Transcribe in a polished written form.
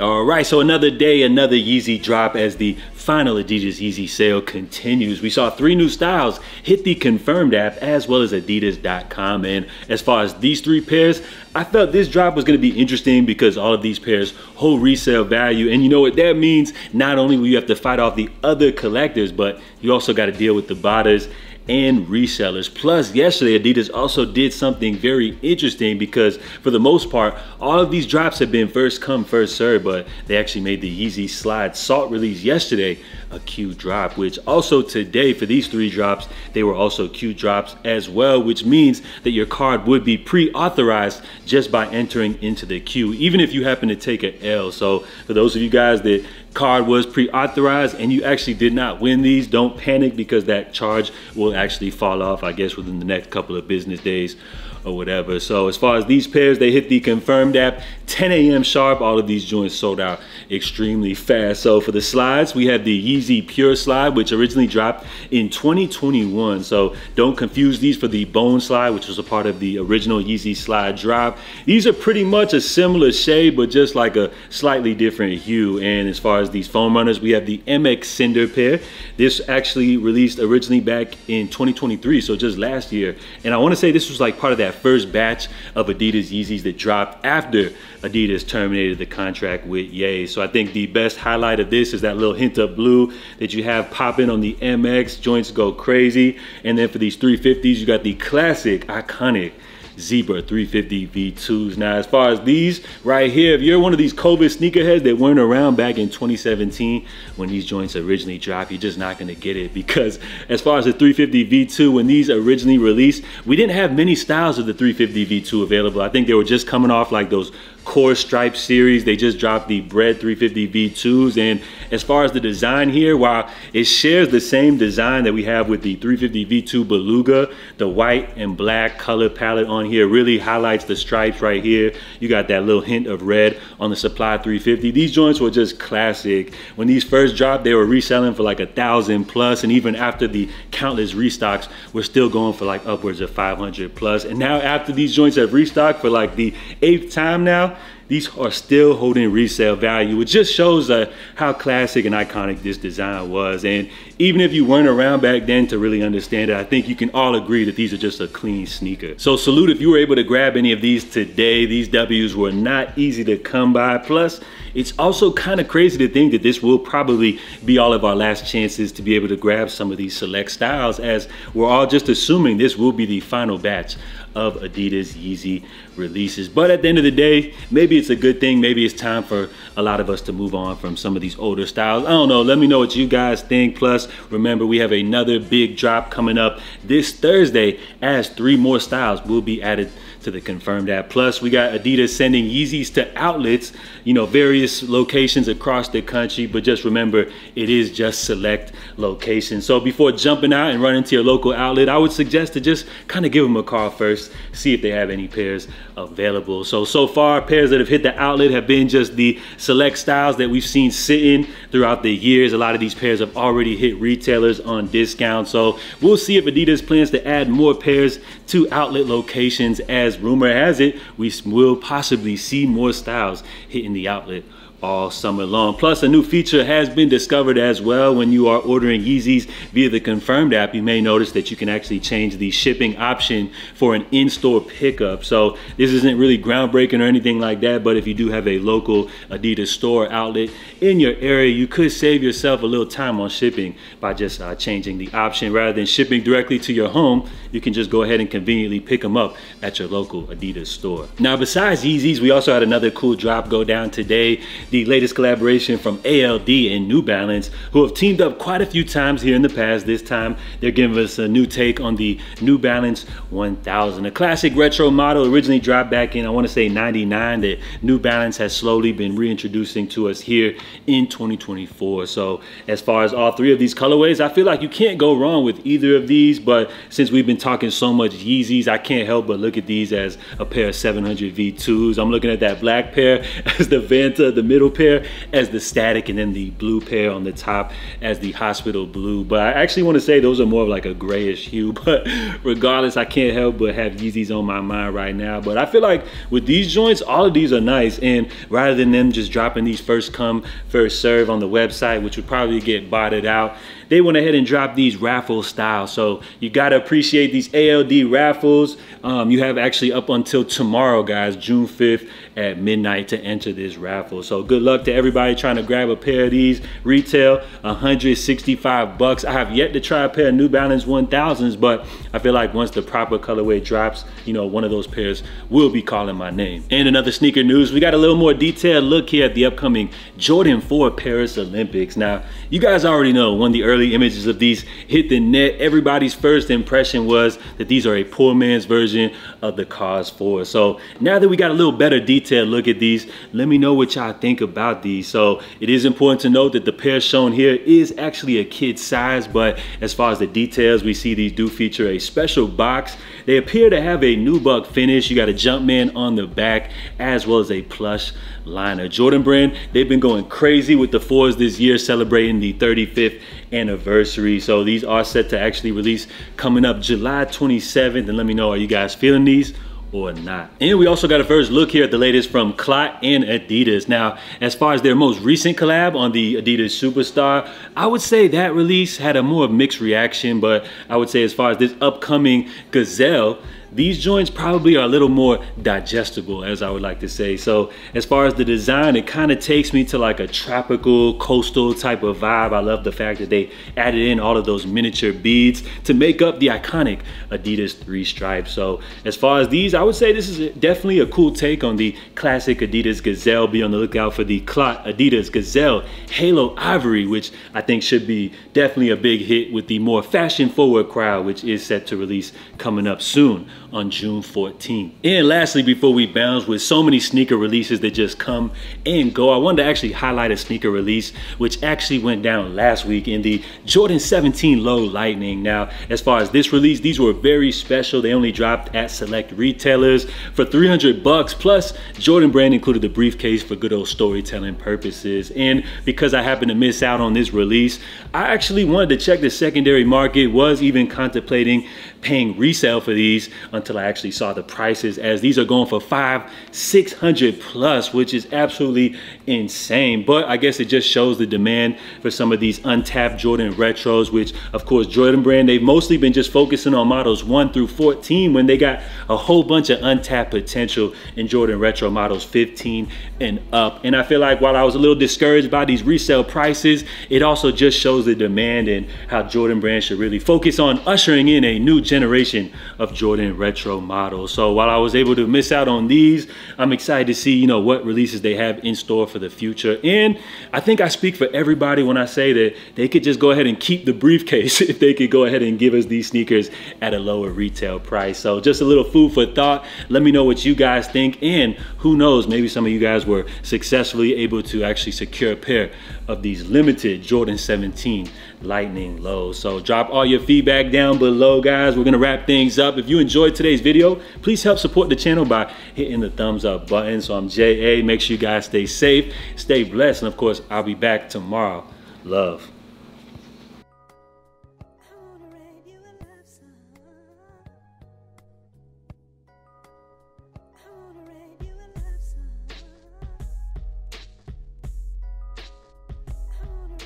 All right, so another day, another Yeezy drop as the final Adidas Yeezy sale continues. We saw 3 new styles hit the Confirmed app as well as Adidas.com. And as far as these 3 pairs, I felt this drop was going to be interesting because all of these pairs hold resale value. And you know what that means? Not only will you have to fight off the other collectors, but you also got to deal with the botters and resellers. Plus, yesterday Adidas also did something very interesting because for the most part, all of these drops have been first come, first serve, but they actually made the Yeezy Slide Salt release yesterday a Q drop, which also today for these 3 drops, they were also Q drops as well, which means that your card would be pre-authorized just by entering into the queue, even if you happen to take an L. So for those of you guys that card was pre-authorized and you actually did not win these, don't panic because that charge will actually fall off, I guess, within the next couple of business days or whatever. So as far as these pairs, they hit the Confirmed app 10 a.m. sharp. All of these joints sold out extremely fast. So for the slides, we have the Yeezy Pure Slide, which originally dropped in 2021. So don't confuse these for the Bone Slide, which was a part of the original Yeezy Slide drop. These are pretty much a similar shade, but just like a slightly different hue. And as far as these foam runners, we have the MX Cinder pair. This actually released originally back in 2023, so just last year. And I want to say this was like part of that first batch of Adidas Yeezys that dropped after Adidas terminated the contract with YEEZY. So I think the best highlight of this is that little hint of blue that you have popping on the MX. Joints go crazy. And then for these 350s, you got the classic, iconic Zebra 350 V2s. Now, as far as these right here, if you're one of these COVID sneakerheads that weren't around back in 2017 when these joints originally dropped, you're just not going to get it, because as far as the 350 V2, when these originally released, we didn't have many styles of the 350 V2 available. I think they were just coming off like those core stripe series. They just dropped the bread 350 V2s. And as far as the design here, while it shares the same design that we have with the 350 V2 Beluga, the white and black color palette on here really highlights the stripes right here. You got that little hint of red on the Supply 350. These joints were just classic. When these first dropped, they were reselling for like 1,000 plus, and even after the countless restocks, we're still going for like upwards of 500 plus. And now after these joints have restocked for like the 8th time now, these are still holding resale value, which just shows how classic and iconic this design was. And even if you weren't around back then to really understand it, I think you can all agree that these are just a clean sneaker. So salute if you were able to grab any of these today. These W's were not easy to come by. Plus, it's also kind of crazy to think that this will probably be all of our last chances to be able to grab some of these select styles, as we're all just assuming this will be the final batch of Adidas Yeezy releases. But at the end of the day, maybe it's a good thing. Maybe it's time for a lot of us to move on from some of these older styles. I don't know. Let me know what you guys think. Plus, remember, we have another big drop coming up this Thursday as 3 more styles will be added to the Confirmed app. Plus, we got Adidas sending Yeezys to outlets, you know, various locations across the country. But just remember, it is just select locations. So before jumping out and running to your local outlet, I would suggest to just kind of give them a call first, see if they have any pairs available. So far, pairs that have hit the outlet have been just the select styles that we've seen sitting throughout the years. A lot of these pairs have already hit retailers on discount. So we'll see if Adidas plans to add more pairs to outlet locations. As rumor has it, we will possibly see more styles hitting the outlet all summer long. Plus, a new feature has been discovered as well. When you are ordering Yeezys via the Confirmed app, you may notice that you can actually change the shipping option for an in-store pickup. So this isn't really groundbreaking or anything like that, but if you do have a local Adidas store outlet in your area, you could save yourself a little time on shipping by just changing the option. Rather than shipping directly to your home, you can just go ahead and conveniently pick them up at your local Adidas store. Now, besides Yeezys, we also had another cool drop go down today. The latest collaboration from ALD and New Balance, who have teamed up quite a few times here in the past. This time, they're giving us a new take on the New Balance 1000, a classic retro model originally dropped back in, I want to say 99, that New Balance has slowly been reintroducing to us here in 2024. So as far as all 3 of these colorways, I feel like you can't go wrong with either of these. But since we've been talking so much Yeezys, I can't help but look at these as a pair of 700 V2s. I'm looking at that black pair as the Vanta, the middle pair as the Static, and then the blue pair on the top as the Hospital Blue. But I actually want to say those are more of like a grayish hue, but regardless, I can't help but have Yeezys on my mind right now. But I feel like with these joints, all of these are nice, and rather than them just dropping these first come, first serve on the website, which would probably get botted out, they went ahead and dropped these raffle style. So you gotta appreciate these ALD raffles. You have actually up until tomorrow, guys, June 5th at midnight to enter this raffle. So good luck to everybody trying to grab a pair of these. Retail $165. I have yet to try a pair of New Balance 1000s, but I feel like once the proper colorway drops, you know, one of those pairs will be calling my name. And another sneaker news, we got a little more detailed look here at the upcoming Jordan 4 Paris Olympics. Now, you guys already know when the early images of these hit the net, everybody's first impression was that these are a poor man's version of the Cause 4. So now that we got a little better detailed look at these, let me know what y'all think about these. So it is important to note that the pair shown here is actually a kid size, but as far as the details, we see these do feature a special box. They appear to have a nubuck finish. You got a Jumpman on the back as well as a plush liner. Jordan Brand, they've been going crazy with the 4s this year, celebrating the 35th anniversary. So these are set to actually release coming up July 27th. And let me know, are you guys feeling these or not? And we also got a first look here at the latest from Clot and Adidas. Now, as far as their most recent collab on the Adidas Superstar, I would say that release had a more mixed reaction, but I would say as far as this upcoming Gazelle, these joints probably are a little more digestible, as I would like to say. So as far as the design, it kind of takes me to like a tropical, coastal type of vibe. I love the fact that they added in all of those miniature beads to make up the iconic Adidas 3 stripes. So as far as these, I would say this is definitely a cool take on the classic Adidas Gazelle. Be on the lookout for the Clot Adidas Gazelle Halo Ivory, which I think should be definitely a big hit with the more fashion forward crowd, which is set to release coming up soon on June 14th. And lastly, before we bounce, with so many sneaker releases that just come and go, I wanted to actually highlight a sneaker release which actually went down last week in the Jordan 17 Low Lightning. Now, as far as this release, these were very special. They only dropped at select retailers for $300 plus Jordan Brand included the briefcase for good old storytelling purposes. And because I happened to miss out on this release, I actually wanted to check the secondary market, was even contemplating paying resale for these until I actually saw the prices, as these are going for $500-600 plus, which is absolutely insane. But I guess it just shows the demand for some of these untapped Jordan retros, which of course Jordan Brand, they've mostly been just focusing on models 1 through 14 when they got a whole bunch of untapped potential in Jordan retro models 15 and up. And I feel like while I was a little discouraged by these resale prices, it also just shows the demand and how Jordan Brand should really focus on ushering in a new generation of Jordan retro models. So while I was able to miss out on these, I'm excited to see, you know, what releases they have in store for the future. And I think I speak for everybody when I say that they could just go ahead and keep the briefcase if they could go ahead and give us these sneakers at a lower retail price. So just a little food for thought. Let me know what you guys think, and who knows, maybe some of you guys were successfully able to actually secure a pair of these limited Jordan 17 Lightning Lows. So drop all your feedback down below, guys. We're gonna wrap things up. If you enjoyed today's video, please help support the channel by hitting the thumbs up button. So I'm JA. Make sure you guys stay safe, stay blessed, and of course, I'll be back tomorrow. Love.